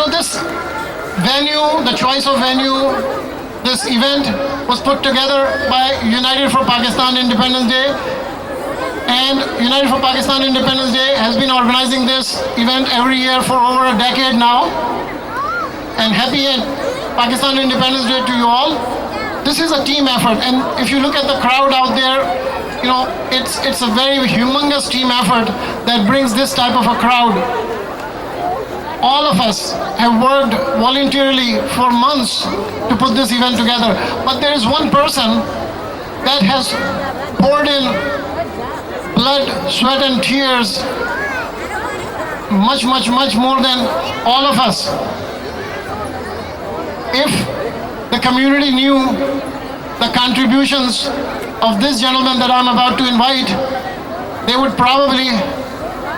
So this venue, the choice of venue, this event was put together by United for Pakistan Independence Day. And United for Pakistan Independence Day has been organizing this event every year for over a decade now. And happy Pakistan Independence Day to you all. This is a team effort, and if you look at the crowd out there, you know, it's a very humongous team effort that brings this type of a crowd. All of us have worked voluntarily for months to put this event together, but there is one person that has poured in blood, sweat and tears much more than all of us. If the community knew the contributions of this gentleman that I'm about to invite, they would probably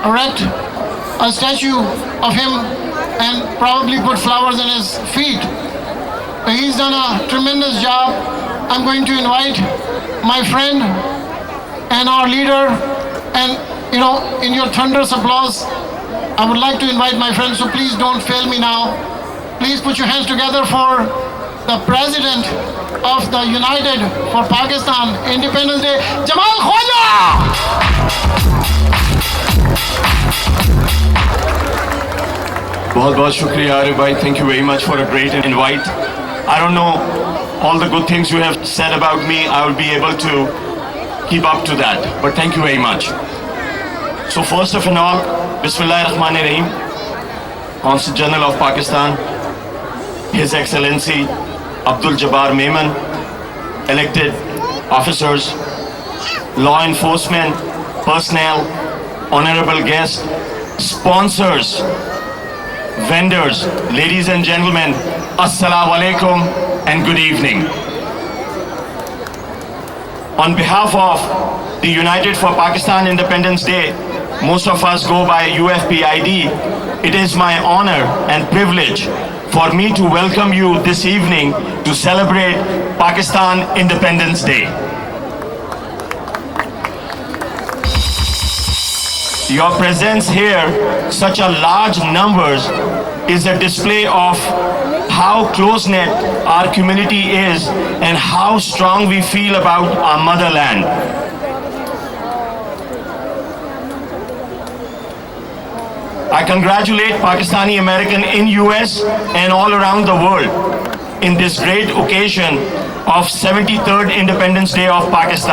erect a statue of him and probably put flowers in his feet. He's done a tremendous job. I'm going to invite my friend and our leader, and you know, in your thunderous applause, I would like to invite my friend, so please don't fail me now. Please put your hands together for the President of the United for Pakistan Independence Day, Jamal Khwaja! बहुत शुक्रिया आरिफ भाई, thank you very much for a great invite. I don't know all the good things you have said about me, I will be able to keep up to that, but thank you very much. So first of all, Bismillahirrahmanirrahim, Consul General of Pakistan, His Excellency Abdul Jabbar Memon, elected officers, law enforcement personnel, honorable guests, sponsors, vendors, ladies and gentlemen, Assalamu alaikum and good evening. On behalf of the United for Pakistan Independence Day, most of us go by UFPID, it is my honor and privilege for me to welcome you this evening to celebrate Pakistan Independence Day. Your presence here, such a large numbers, is a display of how close-knit our community is and how strong we feel about our motherland. I congratulate Pakistani American in US and all around the world in this great occasion of 73rd Independence Day of Pakistan.